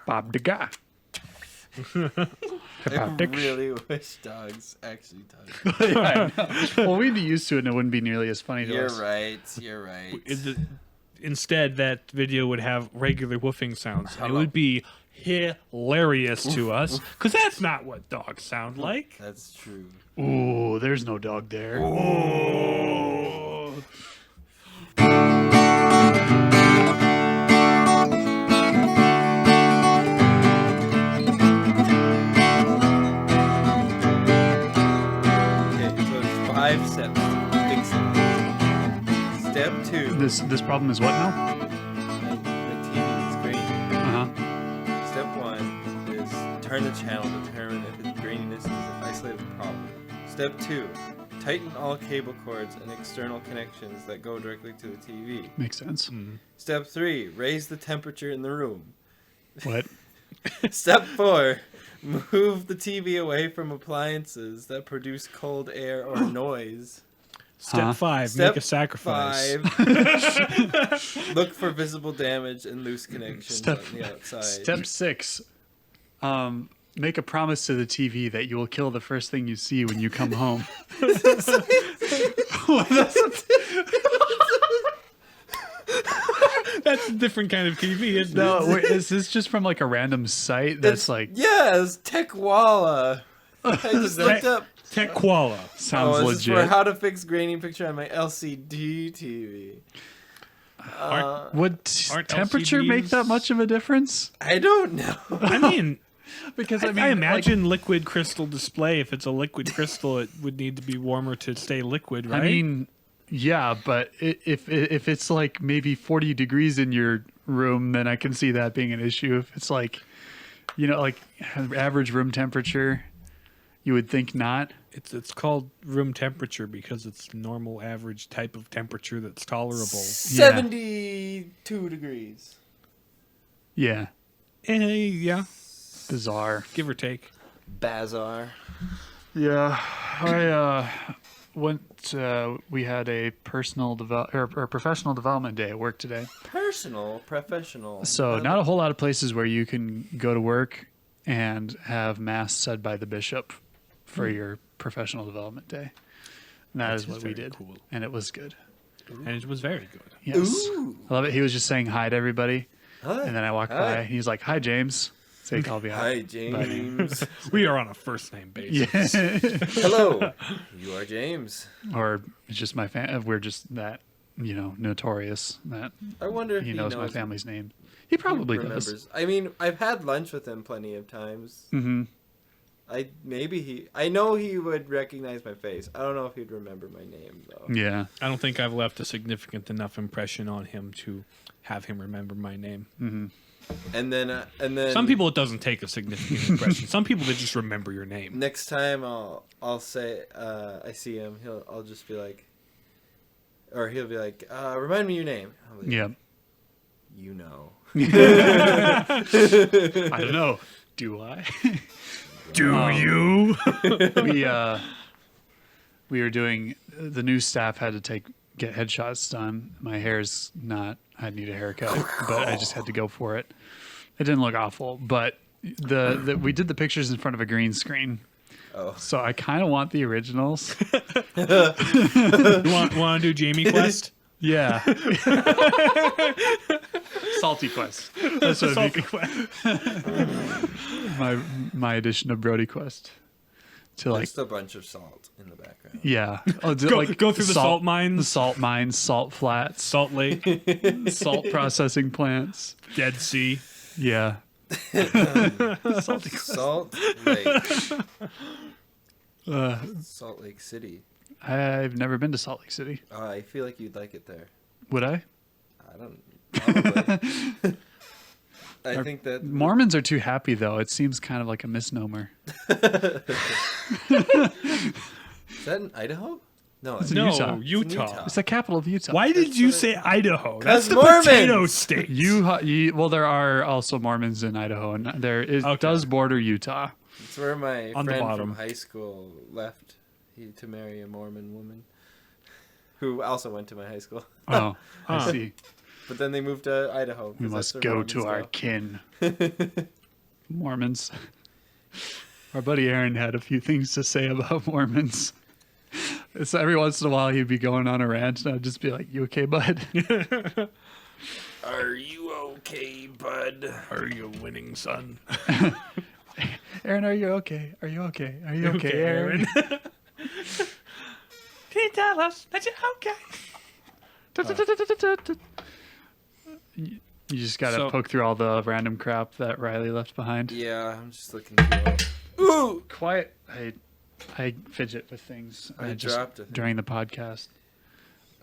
Bob the guy. I really wish dogs actually talk. Yeah, well, we'd be used to it and it wouldn't be nearly as funny to us. You're right. Instead, that video would have regular woofing sounds. It would be hilarious to us, because that's not what dogs sound like. That's true. Ooh, there's no dog there. Oh. Okay, so it's 5 steps to fix it. Step 2. This problem is what now? The TV is green. Step 1 is turn the channel to determine if its graininess is an isolated problem. Step 2, tighten all cable cords and external connections that go directly to the TV. Makes sense. Step 3, raise the temperature in the room. What? Step 4, move the TV away from appliances that produce cold air or noise. Step 5, Step make a sacrifice. 5, look for visible damage and loose connections on the outside. Step 6, make a promise to the TV that you will kill the first thing you see when you come home. That's a different kind of TV, isn't it? No, wait, is this just from like a random site that's like Yes, Techwalla. I just looked up. Tech Koala. sounds This is for legit? how to fix graining picture on my LCD TV. Would Aren't temperature make that LCDs much of a difference? I don't know. I mean, Because I imagine liquid crystal display. If it's a liquid crystal, it would need to be warmer to stay liquid, right? I mean, yeah, but if it's like maybe 40 degrees in your room, then I can see that being an issue. If it's like, like average room temperature, you would think not. it's called room temperature because it's normal average type of temperature that's tolerable. 72 degrees. Yeah, Yeah, bizarre. give or take. Bazar. Yeah, I went. We had a professional development day at work today. Personal, professional. So not a whole lot of places where you can go to work and have mass said by the bishop for your professional development day. And that is what we very did, cool. and it was good. And it was very good. Yes, Ooh. I love it. He was just saying hi to everybody, Hi. and then I walked by. And he was like, "Hi, James." So he called me out. Hi, James. We are on a first name basis. Yeah. Hello. You are James. Or it's just my we're just that notorious that I wonder if he knows my family's name. He probably does. remembers. I mean, I've had lunch with him plenty of times. Mm-hmm. I know he would recognize my face. I don't know if he'd remember my name though. Yeah. I don't think I've left a significant enough impression on him to have him remember my name. Mm-hmm. And then Some people it doesn't take a significant impression. Some people they just remember your name. next time I'll say I see him. I'll just be like, or he'll be like, remind me your name. I'll be like, Yeah. You know. I don't know. Do I? Do you? We were doing the new staff had to get headshots done. My hair's not. I need a haircut, but I just had to go for it. It didn't look awful, but we did the pictures in front of a green screen. Oh. So I kind of want the originals. You want to do Jamie Quest? Yeah. Salty Quest. That's what Salty Quest. my edition of Brody Quest. To like Just a bunch of salt in the background. yeah. Go through the salt mines. The salt mines, salt flats, Salt Lake, salt processing plants. Dead Sea. Yeah. Salty Quest. Salt Lake. Salt Lake City. I've never been to Salt Lake City. I feel like you'd like it there. Would I? I don't. Probably. I think that Mormons are too happy though. It seems kind of like a misnomer. is that in Idaho? No, It's in No, Utah. Utah. It's the capital of Utah. Why did you say Idaho? That's the Mormons. potato state. Well, there are also Mormons in Idaho, and does border Utah. It's where my On the friend bottom. from high school left to marry a Mormon woman. who also went to my high school. Oh, Huh. I see. But then they moved to Idaho. We 'cause that's must where go to Mormons our kin. Mormons. Our buddy Aaron had a few things to say about Mormons. So every once in a while he'd be going on a rant, and I'd just be like, "You okay, bud? Are you okay, bud? Are you winning, son? Aaron, are you okay? Are you okay? Are you okay, Aaron?" Can you tell us that you're okay? You just gotta So- poke through all the random crap that Riley left behind. Yeah, I'm just looking through it. Ooh! Quiet. I fidget with things. I just dropped a thing. during the podcast.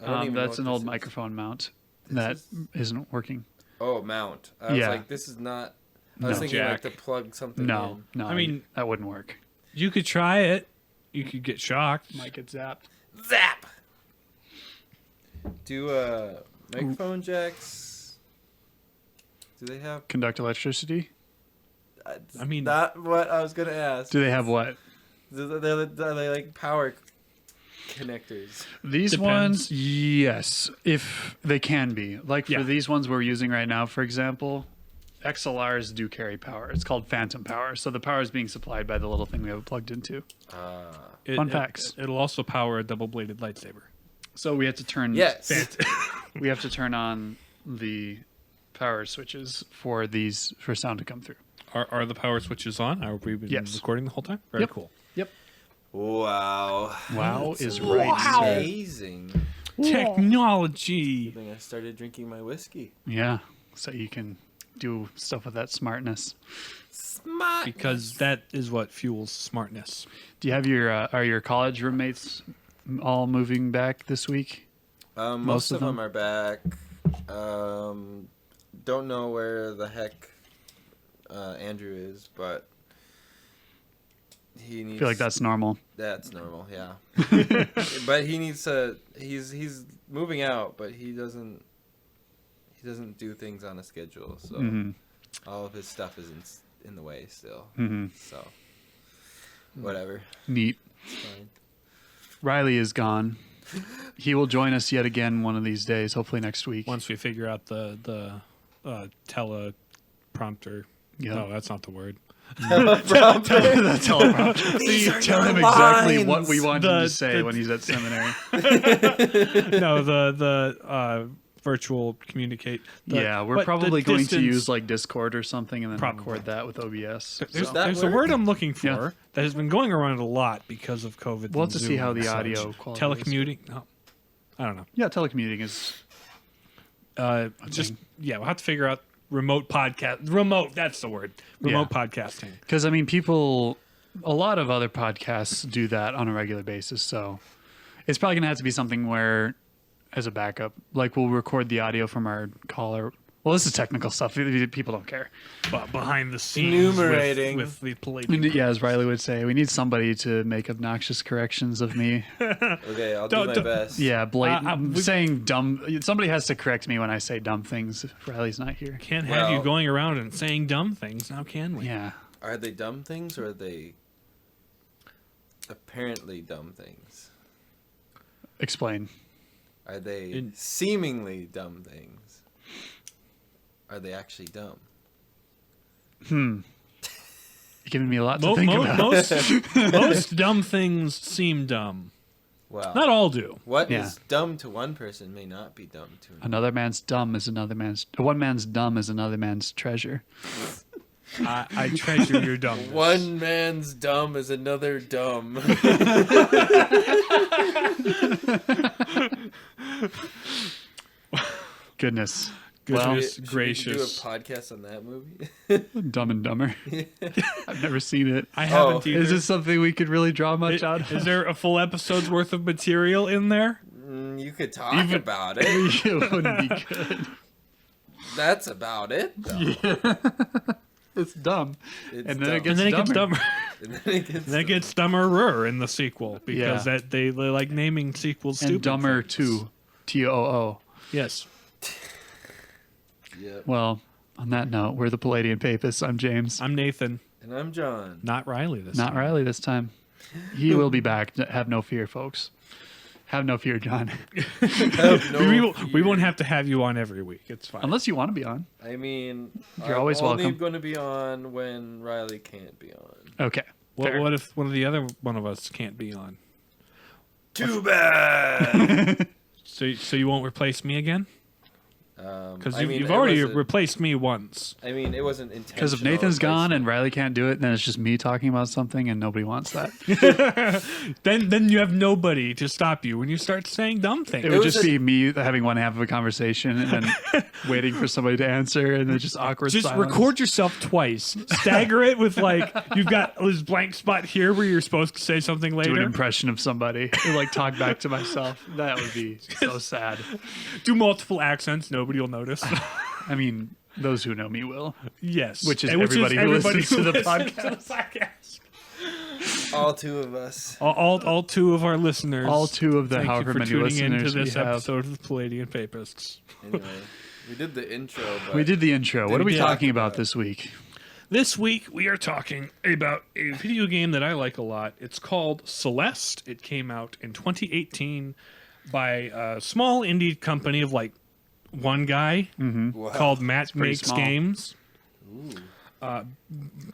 I don't even know That's what an old this is. microphone mount This that is- isn't working. Oh, mount. I was Yeah. like, this is not... I was No. thinking like to Jack. plug something No, in. no. I mean- that wouldn't work. You could try it. You could get shocked. Might get zapped. Zap! Do microphone jacks... Do they have... Conduct electricity. I mean- Not what I was going to ask. Do they have what? Are they like power connectors? These Depends. ones, yes, if they can be. Like Yeah. for these ones we're using right now, for example, XLRs do carry power. It's called phantom power. So the power is being supplied by the little thing we have it plugged into. Fun facts. It'll also power a double-bladed lightsaber. So we have to turn. Yes. We have to turn on the power switches for these for sound to come through. Are the power switches on? Are we been Yes. recording the whole time? Very Yep. cool. Yep. Wow. Wow is right. Wow. sir. Amazing. Technology. Good thing I started drinking my whiskey. Yeah. So you can do stuff with that smartness. Smart. Because that is what fuels smartness. Do you have your are your college roommates all moving back this week? Most of of them them? are back. Don't know where the heck Andrew is, but he needs. I feel like that's normal. That's normal, yeah. But he needs to. He's moving out, but he doesn't do things on a schedule, so hmm all of his stuff is in the way still. hmm So whatever, Neat. it's fine. Riley is gone. He will join us yet again one of these days, hopefully next week. Once we figure out the teleprompter. Yeah. No, that's not the word. The teleprompter. These are Tell your him exactly lines. what we want him The- to say the- when he's at seminary. No, the virtual communicate. Yeah, we're but the probably going to distance- use like Discord or something and then Probably. record that with OBS. There's, So. that there's a work? word I'm looking for Yeah. that has been going around a lot because of COVID. We'll and have to see Zoom how and the such. audio quality is. Telecommuting? No, I don't know. Yeah, telecommuting is Just thing. yeah, we'll have to figure out remote podcast. Remote, that's the word. Remote podcasting. because I mean, people, a lot of other podcasts do that on a regular basis. So it's probably gonna have to be something where, as a backup, like we'll record the audio from our caller. Well, this is technical stuff. People don't care. But behind the scenes, Enumerating. with the We palladium. need- yeah, as Riley would say, we need somebody to make obnoxious corrections of me. Okay, I'll do Don't- my don't- best. Yeah, blatant we- saying dumb. Somebody has to correct me when I say dumb things. If Riley's not here. Can't have you Well- going around and saying dumb things now, can we? Yeah, Are they dumb things or are they apparently dumb things? explain. Are they In- seemingly dumb things? Are they actually dumb? You're giving me a lot to Mo- think mo- about. most dumb things seem dumb. Well, Not all do. what Yeah. is dumb to one person may not be dumb to another. Another man's dumb is another man's. One man's dumb is another man's treasure. I treasure your dumbness. One man's dumb is another dumb. Goodness. Goodness Should we gracious. do a podcast on that movie? Dumb and Dumber. I've never seen it. I haven't either. Is this something we could really draw much out of? Is there a full episode's worth of material in there? You could talk Even- about it. It wouldn't be good. That's about it, though. It's dumb. It's And then it dumb. gets And then it gets dumber. dumber. And then it gets And then it gets dumberer in the sequel because Yeah. that they like naming sequels And stupid. Dumber things. too. TOO. Yes. Yep. Well, on that note, we're the Palladian Papists. I'm James. I'm Nathan, And I'm John. not Riley this Not time. Riley this time. He will be back. Have no fear, folks. Have no fear, John. We won't have to have you on every week. It's fine. Unless you want to be on. I mean, You're always I'm only welcome. going to be on when Riley can't be on. Okay. fair. What if one of us can't be on? Too bad. So you won't replace me again? Because you've it already wasn't- replaced me once. I mean, it wasn't intentional. Because if Nathan's gone and Riley can't do it, then it's just me talking about something and nobody wants that. Then you have nobody to stop you when you start saying dumb things. It would was just a- be me having one half of a conversation and then waiting for somebody to answer and then just awkward Just silence. record yourself twice. Stagger it with you've got this blank spot here where you're supposed to say something Do an later. impression of somebody or like talk back to myself. That would be so sad. Do multiple accents. Nobody will notice. I mean, those who know me will. Yes. Which is And everybody who listens to the listens podcast. all two of us. All two of our listeners. All two of the Thank you however for many tuning into listeners we this have. episode of the Palladian Papists. Anyway, we did the intro. But We did the intro. What are we did. talking about this week? This week we are talking about a video game that I like a lot. It's called Celeste. It came out in 2018 by a small indie company of one guy Wow. called Matt pretty Makes small. Games. Ooh.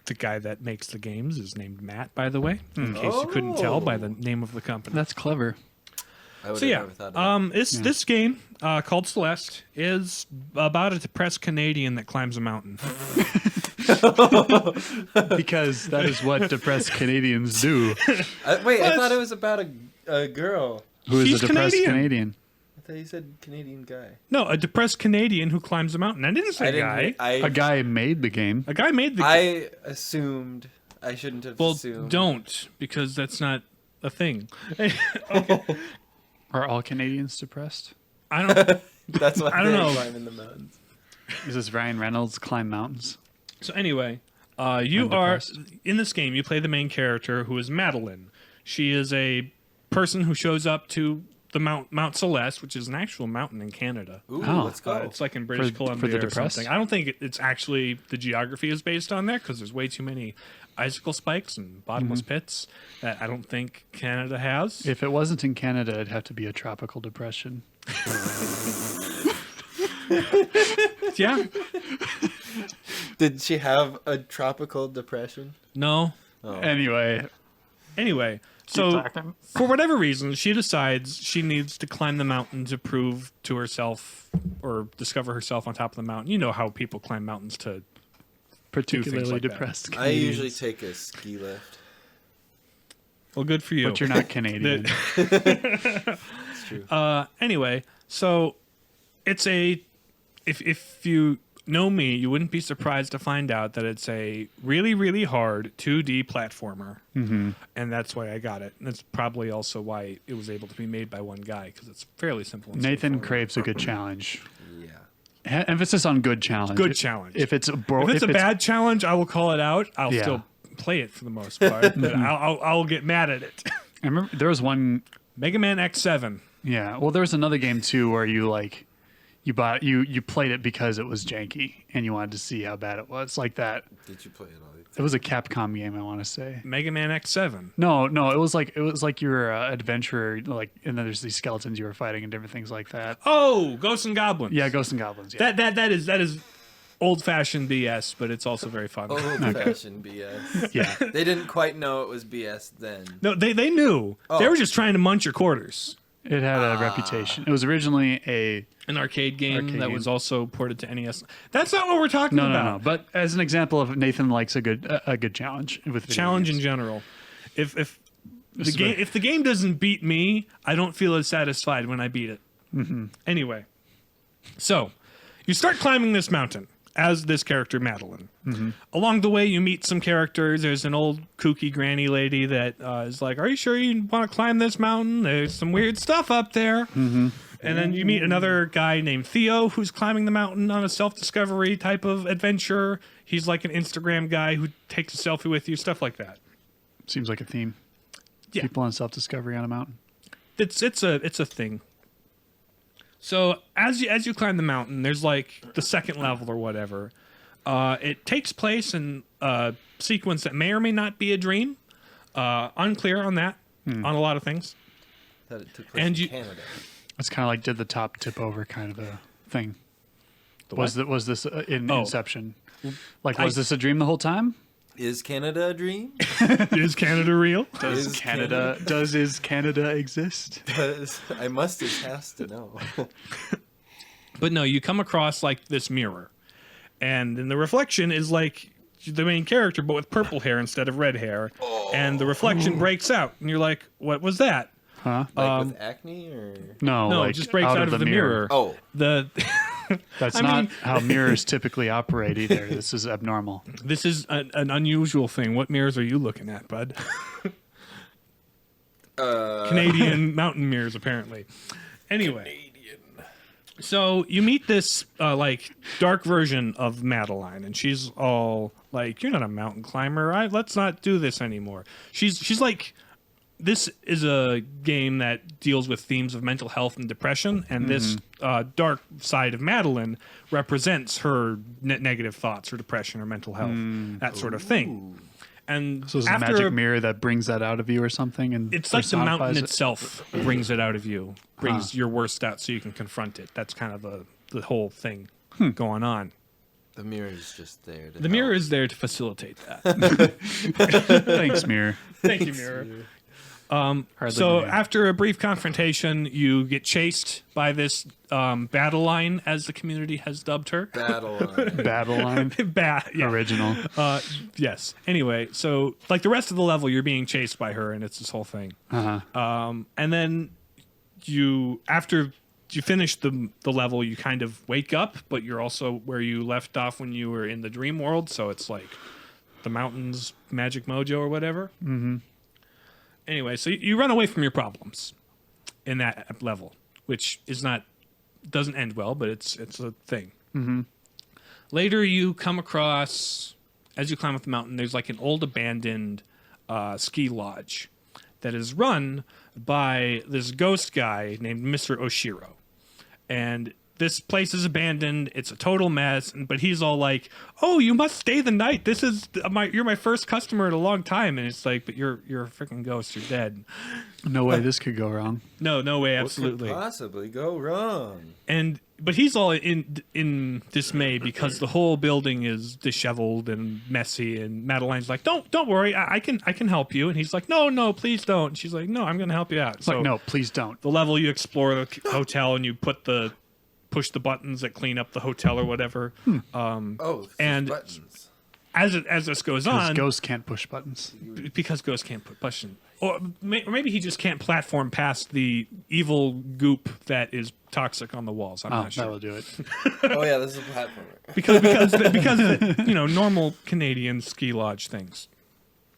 The guy that makes the games is named Matt, by the way, in case you couldn't tell by the name of the company. That's clever. I would So have yeah, never thought of that. this game called Celeste is about a depressed Canadian that climbs a mountain. Because that is what depressed Canadians do. Wait, I thought it was about a girl. Who is She's a depressed Canadian. Canadian? I thought you said Canadian guy. No, a depressed Canadian who climbs a mountain. I didn't say guy. A guy made the game. A guy made the. I assumed. I shouldn't have Well, assumed. don't, because that's not a thing. Are all Canadians depressed? I don't. That's why I don't they're know. climbing the mountains. Is this Ryan Reynolds climb mountains? So anyway, you I'm are depressed. in this game. You play the main character, who is Madeline. She is a person who shows up to the Mount Celeste, which is an actual mountain in Canada. Ooh, Oh. let's go. It's like in British For Columbia the or depressed? something. I don't think it's actually the geography is based on there because there's way too many icicle spikes and bottomless pits that I don't think Canada has. If it wasn't in Canada, it'd have to be a tropical depression. Yeah. Did she have a tropical depression? No. Oh. Anyway, So talking. for whatever reason, she decides she needs to climb the mountain to prove to herself or discover herself on top of the mountain. You know how people climb mountains to. particularly like that. depressed I Canadians. usually take a ski lift. Well, good for you. But you're not Canadian. It's true. Anyway, so it's if you know me, you wouldn't be surprised to find out that it's a really, really hard 2D platformer. Mm-hmm. And that's why I got it. And that's probably also why it was able to be made by one guy, because it's fairly simple. And Nathan straightforward. craves a good challenge. Yeah. Emphasis on good challenge. Good challenge. If it's a If it's a bad challenge, I will call it out. I'll Yeah. still play it for the most part, but I'll get mad at it. I remember there was one. Mega Man X7. Yeah. Well, there was another game too where you played it because it was janky and you wanted to see how bad it was. Like that. Did you play it all? It was a Capcom game, I want to say. Mega Man X7. No, it was like you were an adventurer, and then there's these skeletons you were fighting and different things like that. Oh, Ghosts and Goblins. Yeah, Ghosts and Goblins. Yeah. That is old-fashioned BS, but it's also very fun. Old-fashioned BS. Yeah. They didn't quite know it was BS then. No, they knew. They Oh. were just trying to munch your quarters. It had a reputation. It was originally An arcade game Arcade that game. was also ported to NES. That's not what we're talking no. about. But as an example of Nathan likes a good challenge with video Challenge in games. general. If the is game very- if the game doesn't beat me, I don't feel as satisfied when I beat it. Mm-hmm. Anyway, so you start climbing this mountain as this character Madeline. Mm-hmm. Along the way, you meet some characters. There's an old kooky granny lady that is like, "Are you sure you want to climb this mountain? There's some weird stuff up there." Mm-hmm. And then you meet another guy named Theo who's climbing the mountain on a self-discovery type of adventure. He's like an Instagram guy who takes a selfie with you, stuff like that. Seems like a theme. Yeah. People on self-discovery on a mountain. It's a thing. So as you climb the mountain, there's like the second level or whatever. It takes place in a sequence that may or may not be a dream. Unclear on that, on a lot of things. thought it took place And in you- Canada. It's kind of like did the top tip over kind of a thing. Was this in Oh. Inception? Like, was this a dream the whole time? Is Canada a dream? Is Canada real? Does Is Is Canada exist? I must have asked to know. But no, you come across like this mirror, and then the reflection is like the main character, but with purple hair instead of red hair, and the reflection breaks out, and you're like, "What was that?" Huh? Like with acne or? No, No, like it just breaks out of the mirror. Oh, The That's I not mean- how mirrors typically operate either. This is abnormal. this is an unusual thing. What mirrors are you looking at, bud? Canadian mountain mirrors, apparently. Anyway, so you meet this like dark version of Madeline, and she's all like, "You're not a mountain climber. Let's not do this anymore." She's like, this is a game that deals with themes of mental health and depression, and this dark side of Madeline represents her negative thoughts or depression or mental health, that sort of thing. And So it's a after magic mirror that brings that out of you or something, and it's like the personifies mountain it? itself brings it out of you, brings your worst out so you can confront it. That's kind of the whole thing going on. the mirror is just there. The mirror is there to facilitate that. Thanks, mirror. Thank you, mirror. Hardly So knew. after a brief confrontation, you get chased by this battle line, as the community has dubbed her. battle line. Battle line Yeah. original. Yes. Anyway, so like the rest of the level, you're being chased by her, and it's this whole thing. And then after you finish the level, you kind of wake up, but you're also where you left off when you were in the dream world. So it's like the mountains, magic mojo, or whatever. Mm-hmm. Anyway, so you run away from your problems in that level, which doesn't end well, but it's a thing. Mm-hmm. Later, you come across, as you climb up the mountain, there's like an old abandoned ski lodge that is run by this ghost guy named Mr. Oshiro. And this place is abandoned. It's a total mess. But he's all like, "Oh, you must stay the night. This is you're my first customer in a long time." And it's like, "But you're a freaking ghost. You're dead." No way this could go wrong. No way, What absolutely. could possibly go wrong? But he's all in dismay because the whole building is disheveled and messy. And Madeline's like, "Don't worry, I can help you." And he's like, "No, please don't." And she's like, "No, I'm gonna help you out." It's like, no, please don't. The level, you explore the hotel and you push the buttons that clean up the hotel or whatever. Oh, And- buttons. As this goes Because on, ghosts can't push buttons. because ghosts can't put button, or maybe he just can't platform past the evil goop that is toxic on the walls. I'm Oh, not sure. that'll do it. Oh yeah, this is a platformer. because normal Canadian ski lodge things.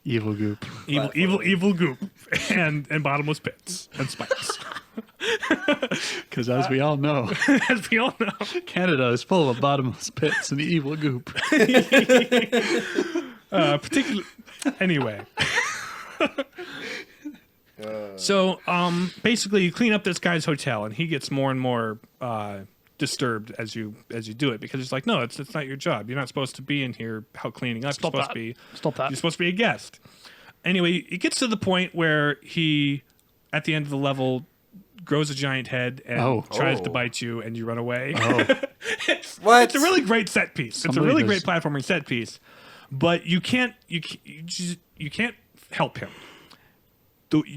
Evil goop. Evil goop and bottomless pits and spikes. Because as we all know, As we all know. Canada is full of bottomless pits and evil goop. Particularly anyway. So basically you clean up this guy's hotel and he gets more and more disturbed as you do it, because it's like, no, it's not your job. You're not supposed to be in here cleaning up. Stop You're supposed that. to be Stop that. You're supposed to be a guest. Anyway, it gets to the point where he, at the end of the level, grows a giant head and tries to Oh. bite you, and you run away. What? It's a really great set piece. It's a Somebody really does- great platforming set piece, but you can't help him.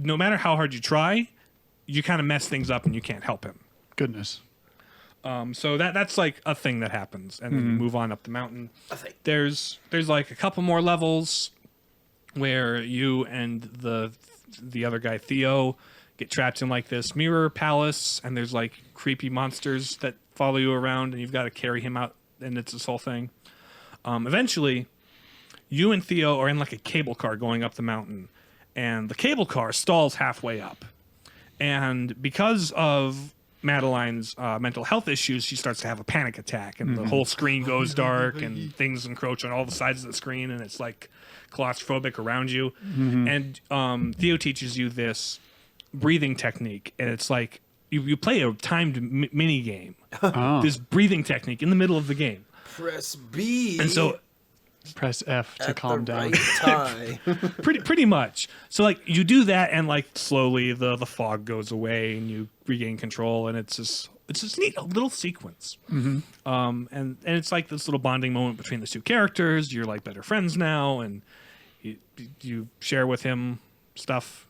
No matter how hard you try, you kind of mess things up and you can't help him. Goodness. So that's like a thing that happens, and then you move on up the mountain. thing. There's like a couple more levels where you and the other guy Theo get trapped in like this mirror palace, and there's like creepy monsters that follow you around, and you've got to carry him out, and it's this whole thing. Eventually, you and Theo are in like a cable car going up the mountain, and the cable car stalls halfway up, and because of Madeline's mental health issues, she starts to have a panic attack, and the whole screen goes dark, and things encroach on all the sides of the screen, and it's like claustrophobic around you. And Theo teaches you this breathing technique, and it's like you play a timed mini game. Oh. This breathing technique in the middle of the game, Press B. and so Press F to At calm the down. right time. pretty much. So like you do that, and like slowly the fog goes away, and you regain control, and it's just neat, a little sequence. And it's like this little bonding moment between the two characters. You're like better friends now, and you share with him stuff,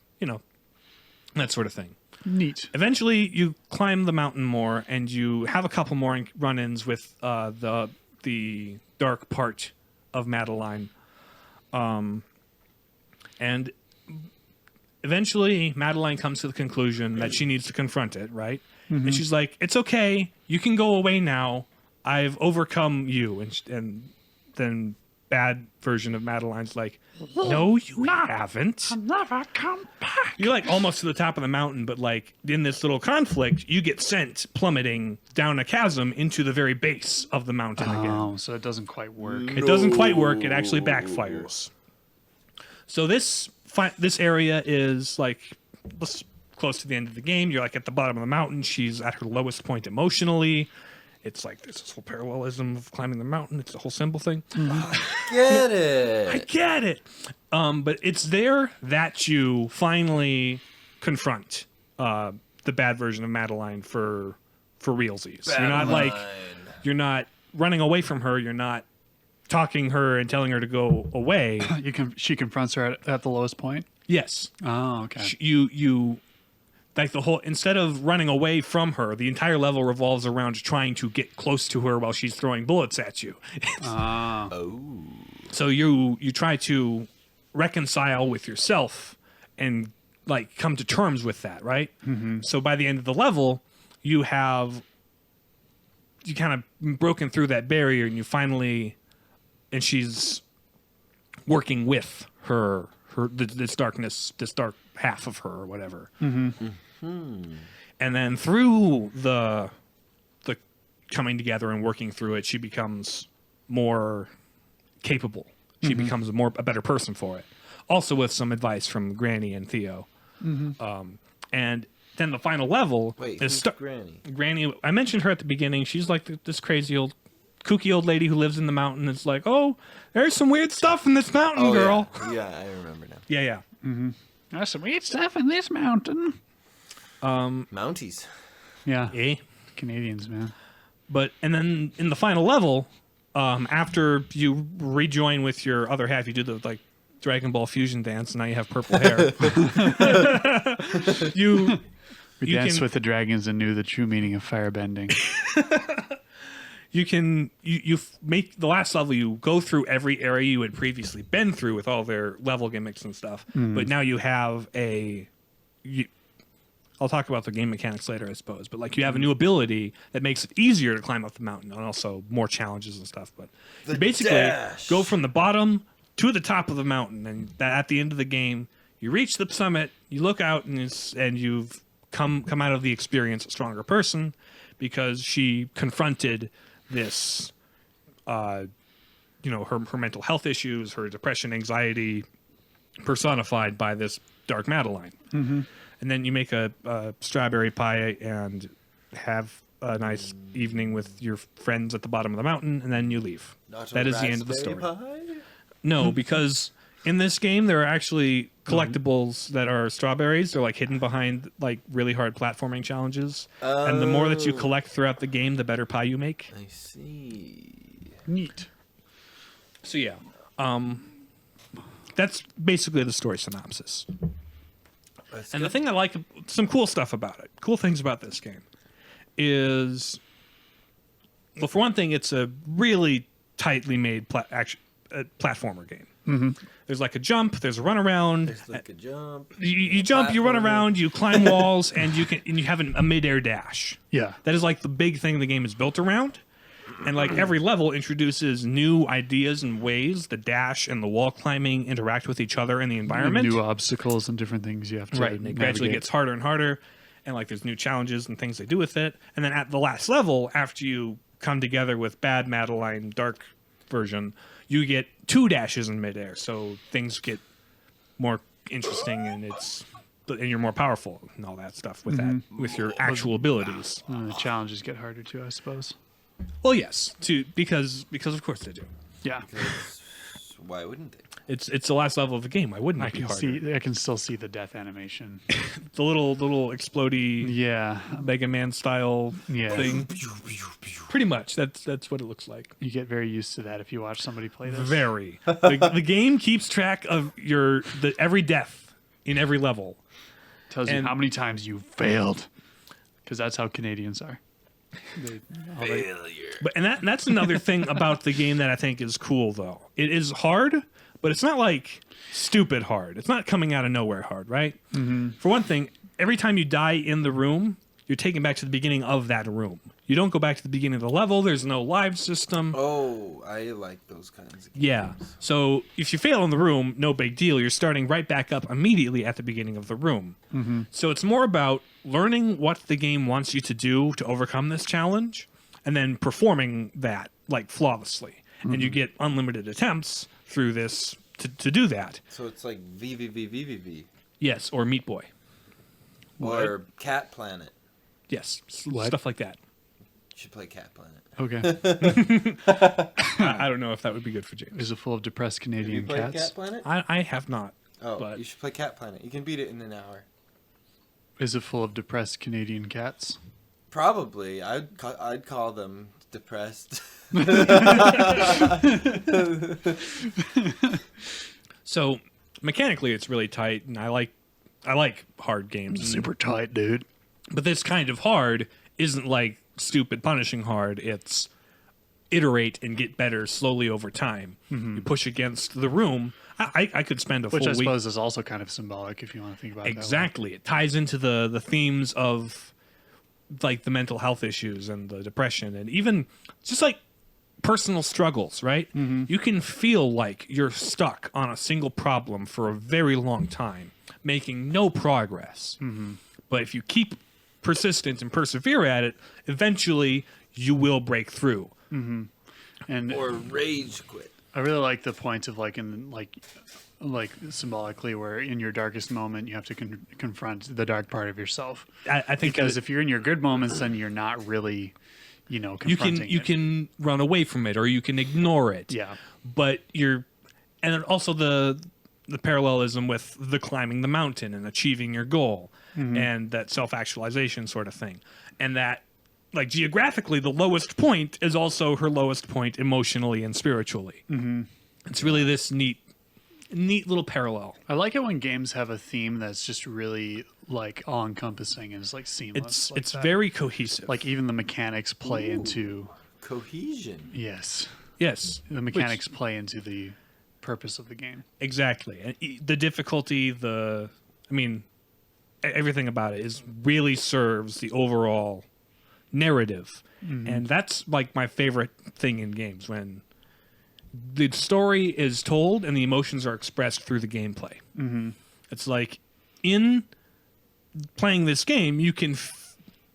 that sort of thing. Neat. Eventually, you climb the mountain more, and you have a couple more run-ins with the dark part of Madeline. And eventually, Madeline comes to the conclusion that she needs to confront it, right? And she's like, "It's okay. You can go away now. I've overcome you." And then bad version of Madeline's like, "No, you haven't. I'll never come back. You're like almost to the top of the mountain, but like in this little conflict, you get sent plummeting down a chasm into the very base of the mountain again. Oh, so it doesn't quite work. It doesn't quite work. It actually backfires. So this area is like close to the end of the game. You're like at the bottom of the mountain. She's at her lowest point emotionally. It's like there's this whole parallelism of climbing the mountain. It's the whole symbol thing. Get it. I get it. But it's there that you finally confront the bad version of Madeline for realsies. You're not running away from her. You're not talking her and telling her to go away. She confronts her at the lowest point. Yes. Oh, okay. You like the whole, instead of running away from her, the entire level revolves around trying to get close to her while she's throwing bullets at you. So you try to reconcile with yourself and like come to terms with that, right? So by the end of the level, you kind of broken through that barrier, and you finally, and she's working with her this darkness, this dark half of her or whatever. And then through the coming together and working through it, she becomes more capable. She becomes a better person for it. Also with some advice from Granny and Theo. And then the final level is Granny? Granny. I mentioned her at the beginning. She's like this crazy old, kooky old lady who lives in the mountain. It's like, oh, there's some weird stuff in this mountain, girl. Yeah, I remember now. Yeah. There's some weird stuff in this mountain. Mounties. Yeah. Eh? Canadians, man. And then in the final level, after you rejoin with your other half, you do the like Dragon Ball fusion dance, and now you have purple hair. We danced with the dragons and knew the true meaning of firebending. You make the last level. You go through every area you had previously been through with all their level gimmicks and stuff, but now you have I'll talk about the game mechanics later, I suppose. But like you have a new ability that makes it easier to climb up the mountain, and also more challenges and stuff. But you basically go from the bottom to the top of the mountain, and at the end of the game, you reach the summit. You look out, and you've come out of the experience a stronger person, because she confronted this, her mental health issues, her depression, anxiety, personified by this dark Madeline. And then you make a strawberry pie and have a nice evening with your friends at the bottom of the mountain, and then you leave. That is the end of the story. Pie? No, because in this game there are actually collectibles that are strawberries. They're like hidden behind like really hard platforming challenges. And the more that you collect throughout the game, the better pie you make. I see. Neat. So yeah, that's basically the story synopsis. And the thing I like, some cool stuff about it, cool things about this game, is, well, for one thing, it's a really tightly made platformer game. There's like a jump, there's a run around. There's like a jump. You jump, you run around, you climb walls, and you have a midair dash. Yeah. That is like the big thing the game is built around. And like every level introduces new ideas and ways the dash and the wall climbing interact with each other in the environment. New obstacles and different things you have to and it gradually gets harder and harder. And like there's new challenges and things they do with it. And then at the last level, after you come together with bad Madeline, dark version, you get 2 dashes in midair. So things get more interesting, and you're more powerful and all that stuff with that, with your actual abilities. The challenges get harder too, I suppose. Well, yes, because of course they do. Yeah. Why wouldn't they? It's the last level of the game. Why wouldn't it be harder? I can still see the death animation. The little explodey Yeah. Mega Man style Yeah. thing. Pretty much. That's what it looks like. You get very used to that if you watch somebody play this. Very. The game keeps track of every death in every level. Tells you how many times you failed. Because that's how Canadians are. Failure. But that's another thing about the game that I think is cool though. It is hard, but it's not like stupid hard. It's not coming out of nowhere hard, right? Mm-hmm. For one thing, every time you die in the room, you're taken back to the beginning of that room. You don't go back to the beginning of the level. There's no live system. Oh, I like those kinds of games. Yeah. So if you fail in the room, no big deal. You're starting right back up immediately at the beginning of the room. Mm-hmm. So it's more about learning what the game wants you to do to overcome this challenge and then performing that like flawlessly. Mm-hmm. And you get unlimited attempts through this to do that. So it's like VVVVVV. Yes, or Meat Boy. Or Cat Planet. Yes, What? stuff like that. You should play Cat Planet. Okay. I don't know if that would be good for James. Is it full of depressed Have you Canadian played cats? Cat Planet? I have not. Oh, but- you should play Cat Planet. You can beat it in an hour. Is it full of depressed Canadian cats? Probably. I'd call them depressed. So mechanically, it's really tight, and I like hard games. Super tight, dude. But this kind of hard isn't like stupid punishing hard. It's iterate and get better slowly over time. Mm-hmm. You push against the room. I could spend a Which full I week. suppose is also kind of symbolic if you want to think about it. Exactly. It ties into the themes of like the mental health issues and the depression and even just like personal struggles, right? Mm-hmm. You can feel like you're stuck on a single problem for a very long time, making no progress. Mm-hmm. But if you keep persistent and persevere at it, eventually you will break through. Mm-hmm. And Or rage quit. I really like the point of like symbolically where in your darkest moment you have to confront the dark part of yourself. I think Because if you're in your good moments, then you're not really, confronting you can run away from it or you can ignore it. Yeah. But and then also the parallelism with the climbing the mountain and achieving your goal and that self-actualization sort of thing. And that like geographically the lowest point is also her lowest point emotionally and spiritually. Mm-hmm. It's really this neat little parallel. I like it when games have a theme that's just really like all encompassing and it's like seamless. It's very cohesive. like even the mechanics play into Cohesion. yes. The mechanics play into the purpose of the game. Exactly. And the difficulty, everything about it really serves the overall narrative. Mm-hmm. And that's like my favorite thing in games, when the story is told and the emotions are expressed through the gameplay. Mm-hmm. It's like in playing this game, you can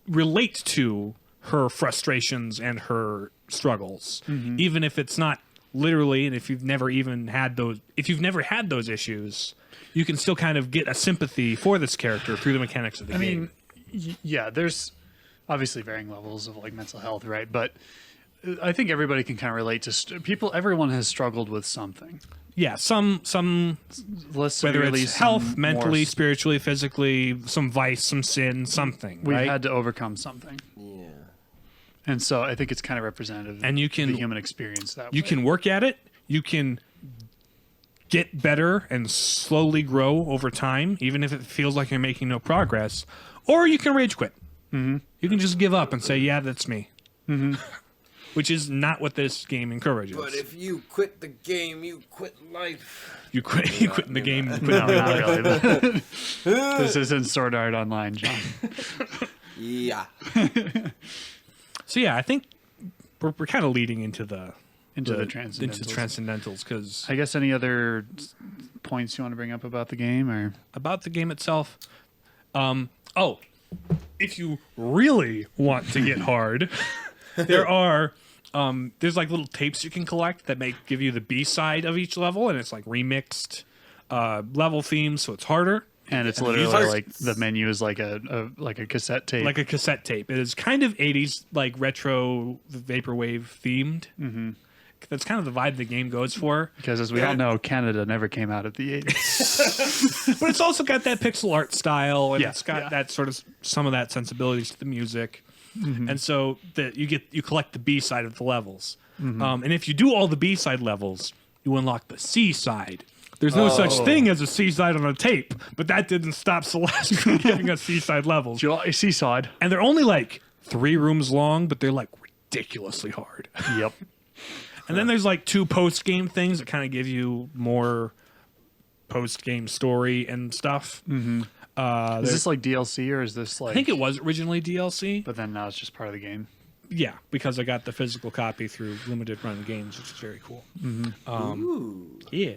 relate to her frustrations and her struggles, even if it's not literally, and if you've never had those issues, you can still kind of get a sympathy for this character through the mechanics of the game. Yeah, there's obviously varying levels of like mental health, right? But I think everybody can kind of relate to people. Everyone has struggled with something. Yeah, some whether it's health, mentally, spiritually, physically, some vice, some sin, something. We've right? had to overcome something. Yeah. And so I think it's kind of representative and you of can, the human experience that you way. can work at it. You can get better and slowly grow over time, even if it feels like you're making no progress. Or you can rage quit. Mm-hmm. You can just give up and say, yeah, that's me. Mm-hmm. Which is not what this game encourages. But if you quit the game, you quit life. You quit the game. No, not really. But this isn't Sword Art Online, John. Yeah. So yeah, I think we're kind of leading into the transcendentals. because I guess any other points you want to bring up about the game or about the game itself. If you really want to get hard, there's like little tapes you can collect that may give you the B side of each level, and it's like remixed level themes, so it's harder. And it's literally like the menu is like a cassette tape. Like a cassette tape. It is kind of 80s, like retro vaporwave themed. Mm-hmm. aesthetic. That's kind of the vibe the game goes for. Because as we all know, Canada never came out at the 80s. But it's also got that pixel art style, and Yeah, it's got yeah. that sort of some of that sensibilities to the music. And so that you collect the B side of the levels. And if you do all the B side levels, you unlock the C side. There's no such thing as a C side on a tape, but that didn't stop Celeste from giving us C side levels. Seaside. And they're only like 3 rooms long, but they're like ridiculously hard. Yep. And then there's like 2 post game things that kind of give you more post game story and stuff. Is this like DLC or is this like? I think it was originally DLC. But then now it's just part of the game. Yeah, because I got the physical copy through Limited Run Games, which is very cool. Ooh. Yeah.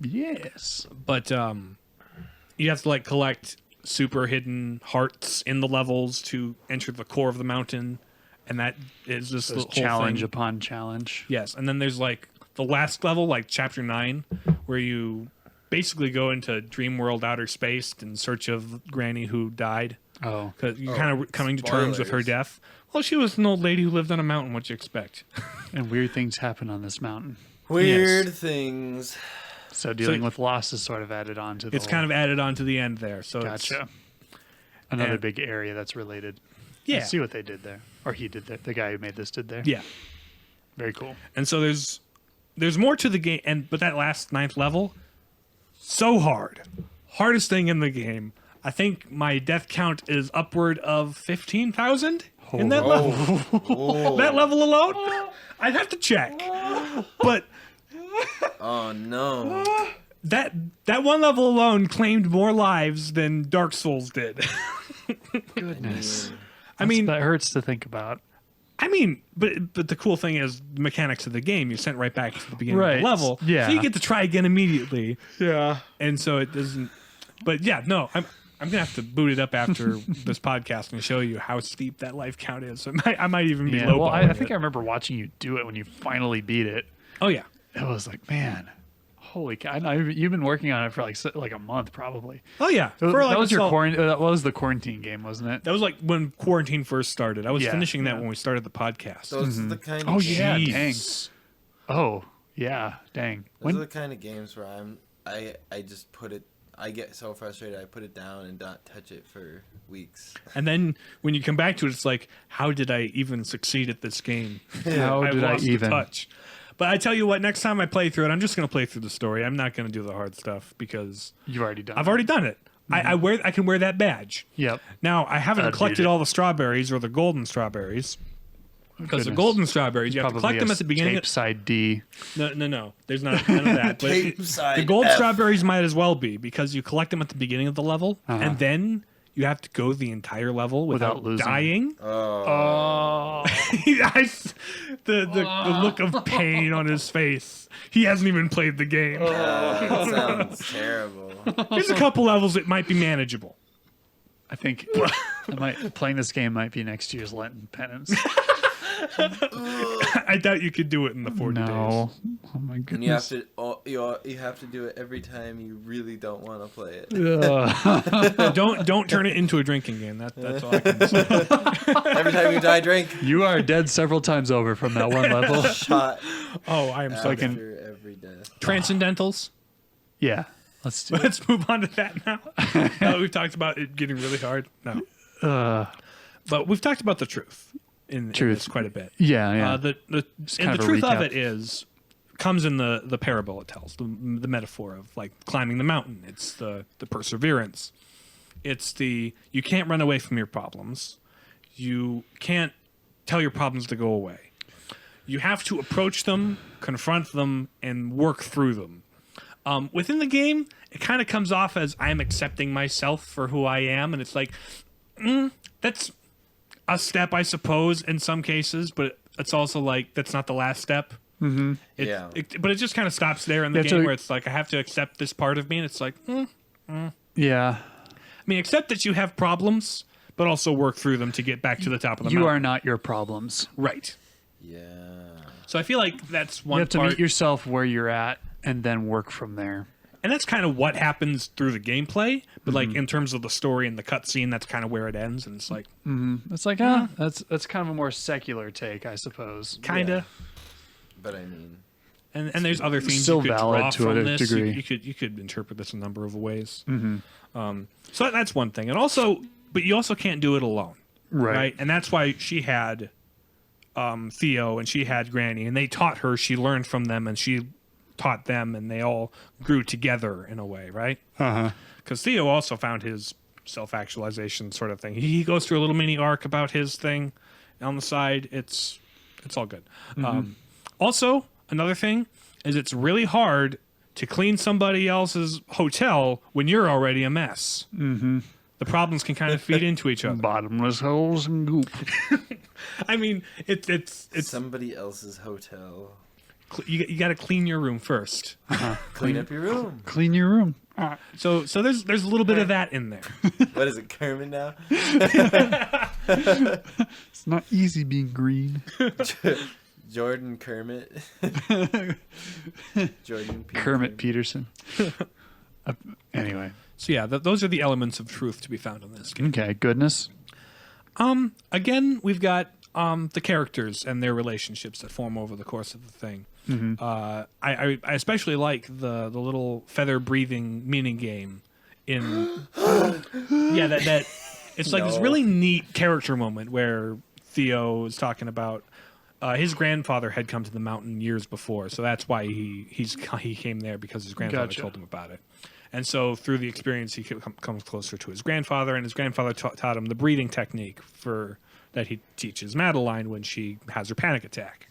Yes. But you have to like collect super hidden hearts in the levels to enter the core of the mountain, and that is this There's whole challenge thing. upon challenge. Yes, and then there's like the last level, like Chapter 9, where you basically go into Dream World outer space in search of Granny who died. Oh. Because you're kind of coming to terms with her spoilers. death. Well, she was an old lady who lived on a mountain. What you expect? And weird things happen on this mountain. Weird things. So dealing with loss is sort of added on to the It's kind of added on to the end there. So it's, Gotcha. Another and- big area that's related. yeah, I see what they did there. Or he did there. The guy who made this did there. yeah. Very cool. And so there's more to the game, but that last 9th level, so hard, hardest thing in the game. I think my death count is upward of 15,000 in that level. Oh. That level alone, I'd have to check. But Oh no. that one level alone claimed more lives than Dark Souls did. Goodness. I mean, That hurts to think about. but the cool thing is the mechanics of the game. You sent right back to the beginning of Right. the level, Yeah. so you get to try again immediately. Yeah. And so it doesn't. But yeah, no, I'm gonna have to boot it up after this podcast and show you how steep that life count is. I might even be Yeah. low. Well, I think I remember watching you do it when you finally beat it. Oh yeah, It was like, man, holy cow! I know you've been working on it for like a month, probably. oh yeah. That For like was a sol- that was the quarantine game, wasn't it? That was like when quarantine first started. I was Yeah, finishing that yeah. when we started the podcast. Those are the kind of Oh, games, yeah. Jeez. dang. Oh, yeah, dang. Those are When the kind of games where I just put it. I get so frustrated. I put it down and not touch it for weeks. And then when you come back to it, it's like, how did I even succeed at this game? how I've did I lost the even? touch. But I tell you what, next time I play through it, I'm just going to play through the story. I'm not going to do the hard stuff because You've already done. I've already done it. I can wear that badge. Yep. Now I haven't That'd collected beat it. all the strawberries or the golden strawberries because the Goodness. golden strawberries you have to collect them at the beginning. Tape side D. No. There's not none of that. But Tape side the gold F. strawberries might as well be because you collect them at the beginning of the level Uh-huh. and then you have to go the entire level without losing. dying. Oh. The look of pain on his face. He hasn't even played the game. That sounds terrible. There's a couple levels that might be manageable. I think playing this game might be next year's Lenten penance. I doubt you could do it in the 40 days. No. Oh my And you have goodness. to you have to do it every time you really don't want to play it. Don't turn it into a drinking game. That's all I can say. Every time you die, drink. You are dead several times over from that one level. Shot Oh, I am so after every death. Transcendentals. Yeah. Let's do it. Let's move on to that now. Now that we've talked about it getting really hard. No, but we've talked about the truth in this quite a bit. Yeah, yeah. The kind and the of a truth of recap. it comes in the parable it tells, the metaphor of like climbing the mountain. It's the perseverance. It's you can't run away from your problems. You can't tell your problems to go away. You have to approach them, confront them, and work through them. Within the game, it kind of comes off as I'm accepting myself for who I am, and it's like, that's a step, I suppose, in some cases, but it's also like that's not the last step. Mm-hmm. Yeah. But it just kind of stops there in the Yeah, game so- where it's like I have to accept this part of me, and it's like, Yeah. I mean, accept that you have problems, but also work through them to get back to the top of the You mountain. are not your problems. Right. Yeah. So I feel like that's one You have to part. meet yourself where you're at and then work from there. And that's kind of what happens through the gameplay, but like in terms of the story and the cutscene, that's kind of where it ends. And it's like, It's like, that's kind of a more secular take, I suppose. kind of. But I mean, and there's other things still you could valid draw to from a this. degree. You could interpret this a number of ways. So that's one thing, and also, but you also can't do it alone, right? And that's why she had Theo and she had Granny, and they taught her. She learned from them, and she taught them, and they all grew together in a way, right? Because Theo also found his self-actualization sort of thing. He goes through a little mini arc about his thing on the side. It's all good. Also, another thing is it's really hard to clean somebody else's hotel when you're already a mess. The problems can kind of feed into each other. Bottomless holes and goop. I mean, it's somebody else's hotel. You got to clean your room first. Clean up your room. Clean your room. So there's a little bit of that in there. What is it, Kermit now? It's not easy being green. Jordan Kermit. Jordan Peterson. Kermit Peterson. Anyway. So yeah, those are the elements of truth to be found in this game. Okay, goodness. Again, we've got the characters and their relationships that form over the course of the thing. I especially like the little feather breathing mini game in that it's like this really neat character moment where Theo is talking about his grandfather had come to the mountain years before, so that's why he came there, because his grandfather told him about it. And so through the experience, he comes closer to his grandfather, and his grandfather taught him the breathing technique that he teaches Madeline when she has her panic attack.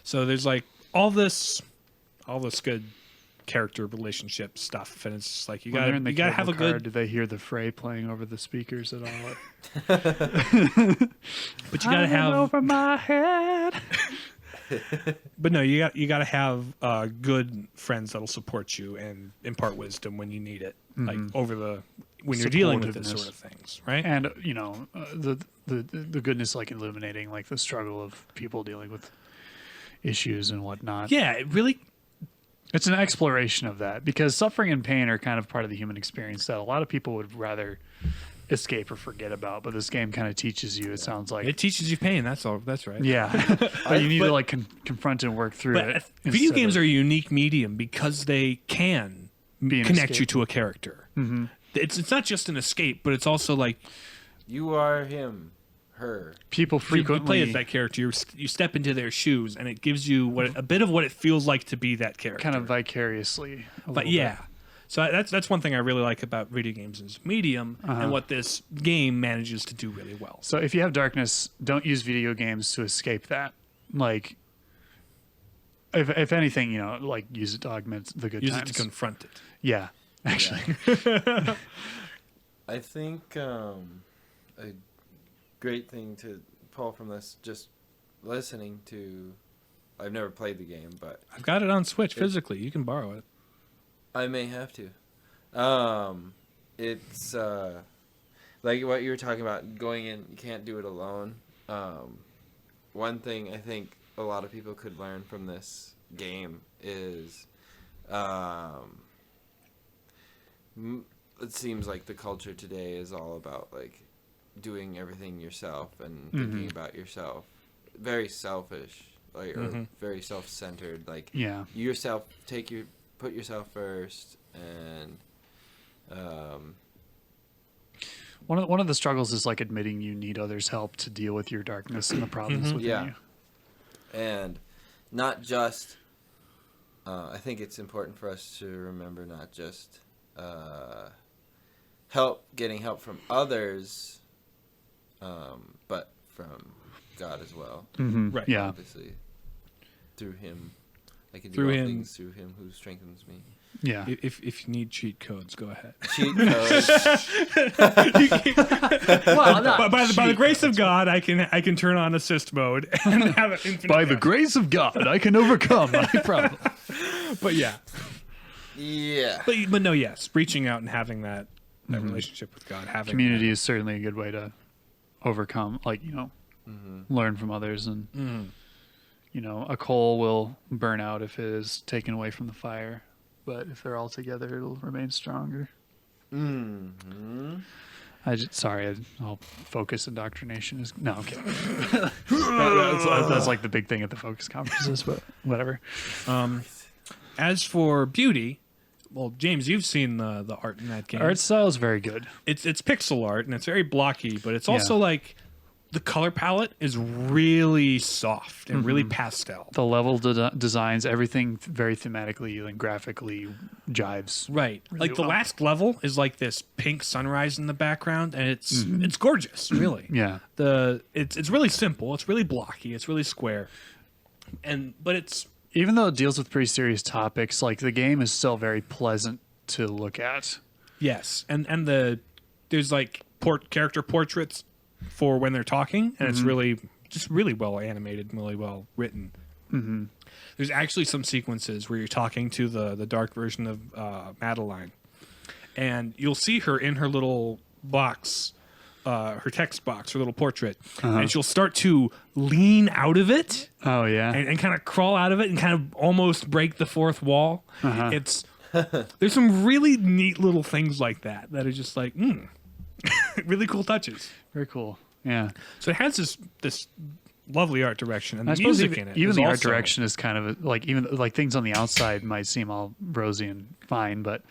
So there's like all this good character relationship stuff, and it's just like you gotta have a good. Do they hear the fray playing over the speakers at all? But you gotta have over my head. But no, you gotta have good friends that'll support you and impart wisdom when you need it, like when you're dealing with this sort of things, right? And the goodness, like illuminating like the struggle of people dealing with issues and whatnot. Yeah, it really. It's an exploration of that, because suffering and pain are kind of part of the human experience that a lot of people would rather escape or forget about. But this game kind of teaches you. It sounds like it teaches you pain. That's all. That's right. Yeah, but you need to like confront and work through it. Video games are a unique medium because they can connect you to a character. It's not just an escape, but it's also like you are him. Her. People frequently you play as that character. You step into their shoes, and it gives you a bit of what it feels like to be that character, kind of vicariously. But yeah, so that's one thing I really like about video games is medium, and what this game manages to do really well. So if you have darkness, don't use video games to escape that. Like, if anything, like use it to augment the good times. Use it to confront it. Yeah, actually. Yeah. I think a great thing to pull from this, just listening to, I've never played the game, but I've got it on Switch physically. You can borrow it. I may have to. It's like what you were talking about, going in, you can't do it alone. One thing I think a lot of people could learn from this game is it seems like the culture today is all about like doing everything yourself and thinking about yourself. Very selfish, like or very self-centered. Like yourself, put yourself first, and one of the struggles is like admitting you need others' help to deal with your darkness and the problems within you. And not just. I think it's important for us to remember not just getting help from others. But from God as well. Right. Yeah. Obviously, through Him, I can do all things through Him who strengthens me. Yeah. If you need cheat codes, go ahead. Cheat codes. Well, by the grace of God, I can turn on assist mode and have an infinite. By the grace of God, I can overcome my problem. But yeah. Yeah. But no, yes, reaching out and having that relationship with God, having community is certainly a good way to overcome, like learn from others, and a coal will burn out if it is taken away from the fire, but if they're all together, it'll remain stronger. I'll focus indoctrination is no. Okay, that's like the big thing at the focus conferences, but whatever. As for beauty, well, James, you've seen the art in that game. Art style is very good. It's pixel art and it's very blocky, but it's also like the color palette is really soft and really pastel. The level designs, everything very thematically and graphically jives. Right. Really Like the well. last level is like this pink sunrise in the background, and it's gorgeous, really. Yeah. It's really simple, it's really blocky, it's really square. But it's Even though it deals with pretty serious topics, like the game is still very pleasant to look at. yes. And there's like character portraits for when they're talking, and it's really well animated and really well written. There's actually some sequences where you're talking to the dark version of Madeline, and you'll see her in her little box, her text box, her little portrait, and she'll start to lean out of it Oh yeah. and kind of crawl out of it and kind of almost break the fourth wall. It's there's some really neat little things like that are just like really cool touches. Very cool. Yeah. So it has this lovely art direction, and I the suppose music in it. even is the art also- direction is kind of like even like things on the outside might seem all rosy and fine, but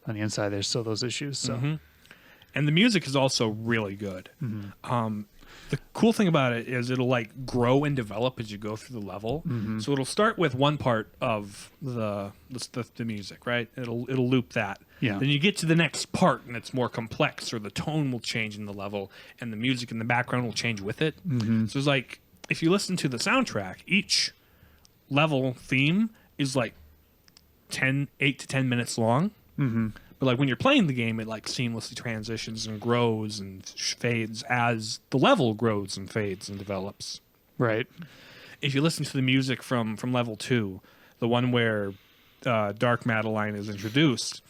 on the inside there's still those issues. So and the music is also really good. The cool thing about it is it'll like grow and develop as you go through the level. So it'll start with one part of the music, right? It'll loop that. Yeah. Then you get to the next part and it's more complex, or the tone will change in the level, and the music in the background will change with it. So it's like if you listen to the soundtrack, each level theme is like 8 to 10 minutes long. But like when you're playing the game, it like seamlessly transitions and grows and fades as the level grows and fades and develops. right. If you listen to the music from level 2, the one where Dark Madeline is introduced,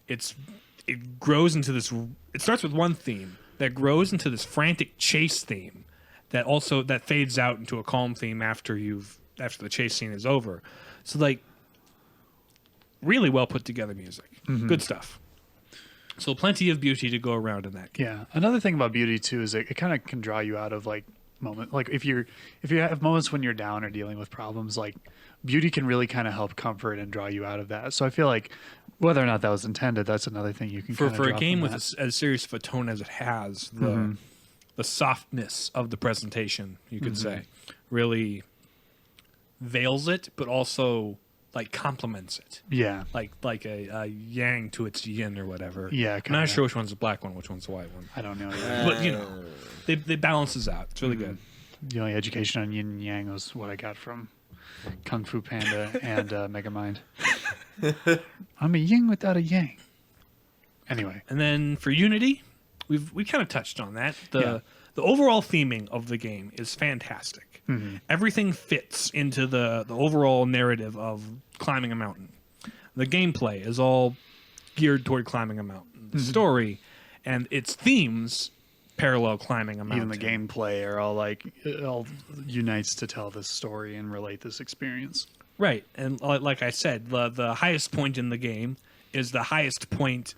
it grows into this. It starts with one theme that grows into this frantic chase theme that fades out into a calm theme after the chase scene is over. So like really well put together music, good stuff. So plenty of beauty to go around in that game. Yeah. Another thing about beauty too is it kind of can draw you out of like like if you have moments when you're down or dealing with problems, like beauty can really kind of help comfort and draw you out of that. So I feel like whether or not that was intended, that's another thing you can For kinda a draw game from with that. as serious of a tone as it has, the softness of the presentation, you could say, really veils it, but also like complements it. Yeah. Like a yang to its yin or whatever. Yeah, I'm kinda. not sure which one's the black one, which one's the white one. I don't know. But you know, they balances out. It's really good. The only education on yin and yang was what I got from Kung Fu Panda and Megamind. I'm a yin without a yang. Anyway. And then for Unity, we kind of touched on that. Yeah. The overall theming of the game is fantastic. Everything fits into the overall narrative of climbing a mountain. The gameplay is all geared toward climbing a mountain. The story and its themes parallel climbing a mountain. Even the gameplay are all like it all unites to tell this story and relate this experience. Right. And like I said, the highest point in the game is the highest point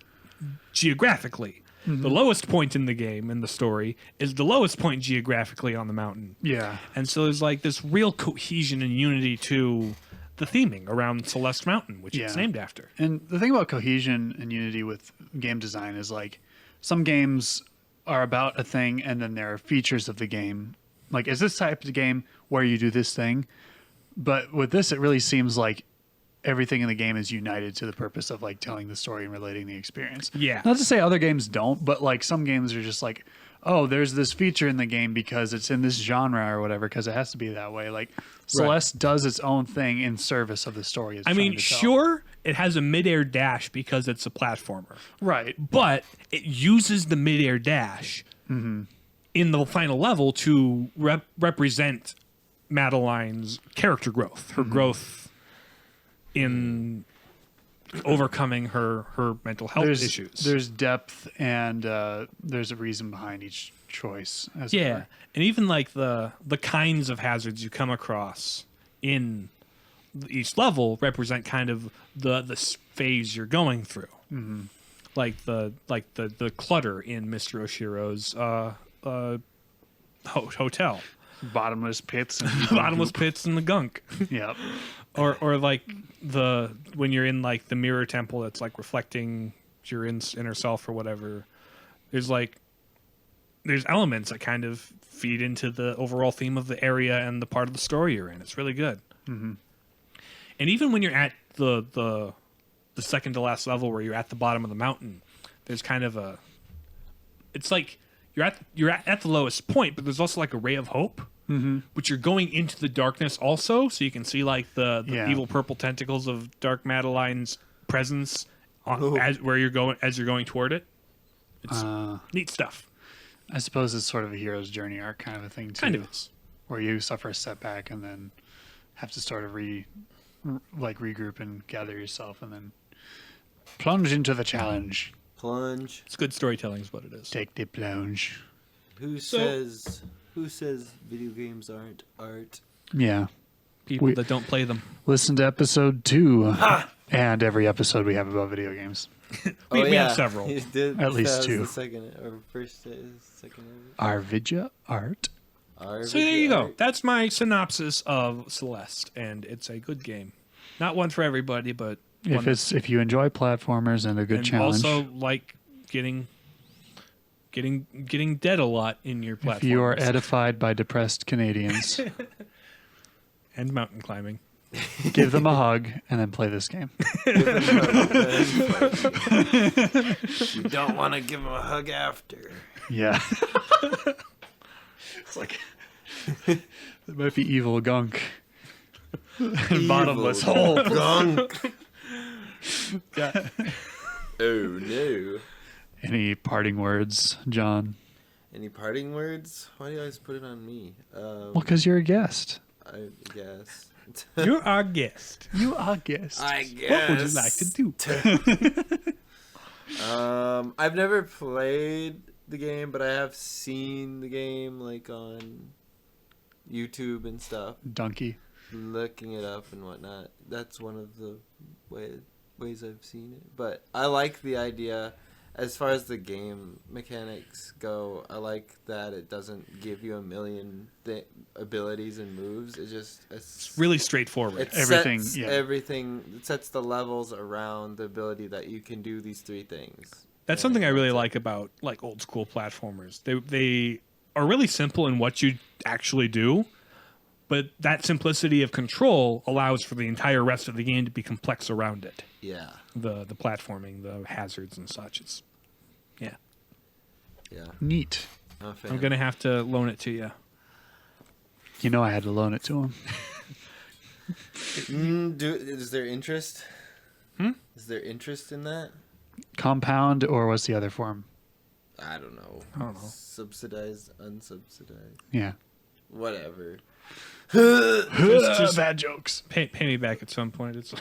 geographically. The lowest point in the game, in the story, is the lowest point geographically on the mountain. Yeah. And so there's like this real cohesion and unity to the theming around Celeste Mountain, which it's Yeah. named after. And the thing about cohesion and unity with game design is like some games are about a thing and then there are features of the game. Like, is this type of game where you do this thing? But with this, it really seems like everything in the game is united to the purpose of like telling the story and relating the experience. Yeah. Not to say other games don't, but like some games are just like, oh, there's this feature in the game because it's in this genre or whatever, because it has to be that way. Like Celeste does its own thing in service of the story. It's I mean, trying to tell. sure, it has a midair dash because it's a platformer, Right. but it uses the midair dash in the final level to represent Madeline's character growth, her growth in overcoming her mental health issues. There's depth and there's a reason behind each choice. As it Yeah, were. and even like the kinds of hazards you come across in each level represent kind of the phase you're going through. like the clutter in Mr. Oshiro's hotel, Bottomless pits. And bottomless pits and the gunk, Yep. or like when you're in like the mirror temple that's like reflecting your inner self or whatever. There's elements that kind of feed into the overall theme of the area and the part of the story you're in. It's really good. Mm-hmm. And even when you're at the second to last level where you're at the bottom of the mountain, there's kind of it's like you're at the lowest point, but there's also like a ray of hope. Mm-hmm. But you're going into the darkness also, so you can see like the Yeah. evil purple tentacles of Dark Madeline's presence Ooh. as you're going toward it. It's neat stuff. I suppose it's sort of a hero's journey arc kind of a thing too. Kind of is. Where you suffer a setback and then have to sort of regroup and gather yourself and then plunge into the challenge. Plunge. It's good storytelling is what it is. Take the plunge. Who says video games aren't art? Yeah. People that don't play them. Listen to episode 2 and every episode we have about video games. We have several. You did. At least that was 2. The second or first, second. Arvidja art. So there you go. That's my synopsis of Celeste, and it's a good game. Not one for everybody, but If you enjoy platformers and a good challenge. Also like getting dead a lot in your platforms. If you are edified by depressed Canadians, and mountain climbing. give them a hug and then play this game. You don't want to give them a hug after. Yeah. It's like it might be evil gunk. Bottomless hole. Gunk. Yeah. Oh no. Any parting words, John? Any parting words? Why do you always put it on me? Well, because you're a guest. I guess. You're our guest. You are a guest. I guess. What would you like to do? I've never played the game, but I have seen the game like on YouTube and stuff. Donkey. Looking it up and whatnot. That's one of the ways I've seen it. But I like the idea. As far as the game mechanics go, I like that it doesn't give you a million abilities and moves. It's Really straightforward. It Everything, sets yeah. everything. It sets the levels around the ability that you can do these 3 things. That's something I really like about like old school platformers. They are really simple in what you actually do, but that simplicity of control allows for the entire rest of the game to be complex around it. Yeah. The platforming, the hazards and such. It's Yeah. Neat. I'm a fan. I'm gonna have to loan it to you. You know I had to loan it to him. Is there interest? Is there interest in that? Compound or what's the other form? I don't know. Subsidized, unsubsidized, Yeah. whatever. Just bad jokes. pay me back at some point. It's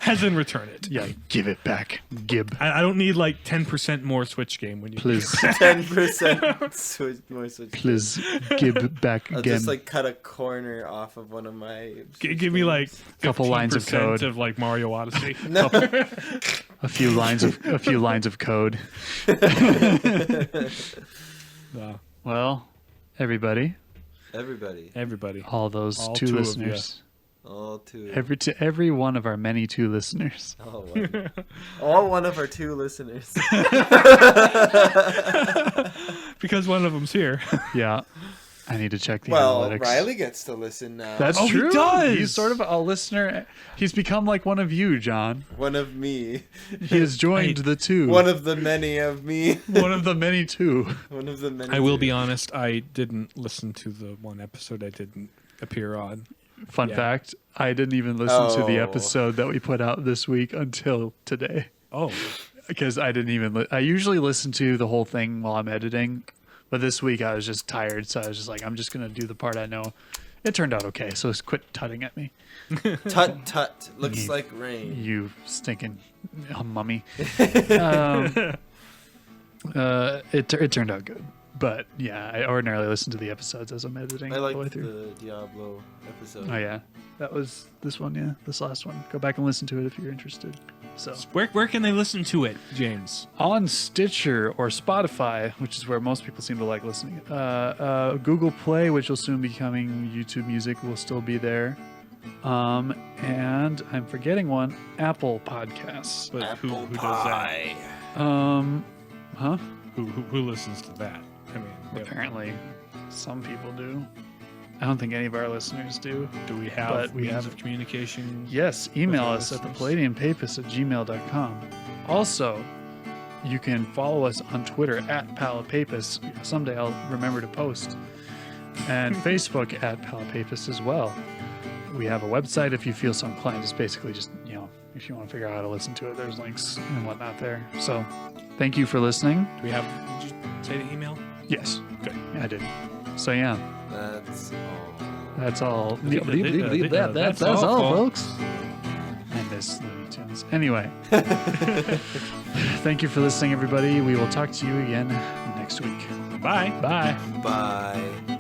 as in return it. Yeah, give it back. Gib. I don't need like 10% more Switch game when you Please. 10% more switch. Please give back I'll again. just like cut a corner off of one of my. give me like Couple lines of 15% code. of like Mario Odyssey. No. a few lines of code. Well, everybody, Everybody. all those All 2 2 of listeners, All 2. every one of our many 2 listeners. All one of our 2 listeners. Because one of them's here. Yeah, I need to check the Well, analytics. Riley gets to listen now. That's Oh, he true. does! He's sort of a listener. He's become like one of you, John. one of me. He has joined the 2. One of the many of me. One of the many 2. One of the many. I will two. be honest, I didn't listen to the one episode I didn't appear on. Fun Yeah. fact, I didn't even listen to the Oh. episode that we put out this week until today. Oh, Because I didn't even I usually listen to the whole thing while I'm editing, but this week I was just tired, so I was just like, I'm just going to do the part I know. It turned out okay, so quit tutting at me. Tut tut. Looks You- like rain. You stinking mummy. It turned out good. But yeah, I ordinarily listen to the episodes as I'm editing I all like the way through. the Diablo episode. Oh yeah, that was this one. Yeah, this last one. Go back and listen to it if you're interested. So Where can they listen to it, James? on Stitcher or Spotify, which is where most people seem to like listening. Google Play, which will soon be coming. YouTube Music will still be there. And I'm forgetting one. Apple Podcasts. But who Apple does pie. Huh? that? Who listens to that? I mean, Apparently, some people do. I don't think any of our listeners do. do we have But we means have- of communication? Yes, email our us at listeners. thepalladiumpapist@gmail.com. Also, you can follow us on Twitter at Palapapist. Someday I'll remember to post. And Facebook at Palapapist as well. We have a website if you feel so inclined. It's basically just, if you want to figure out how to listen to it, there's links and whatnot there. So thank you for listening. Do we have? Did you say the email? Yes, Good. I did. So yeah, That's all. that's all. That's That's all, all, folks. I miss Looney Tunes. Anyway, thank you for listening, everybody. We will talk to you again next week. Bye. Bye. Bye.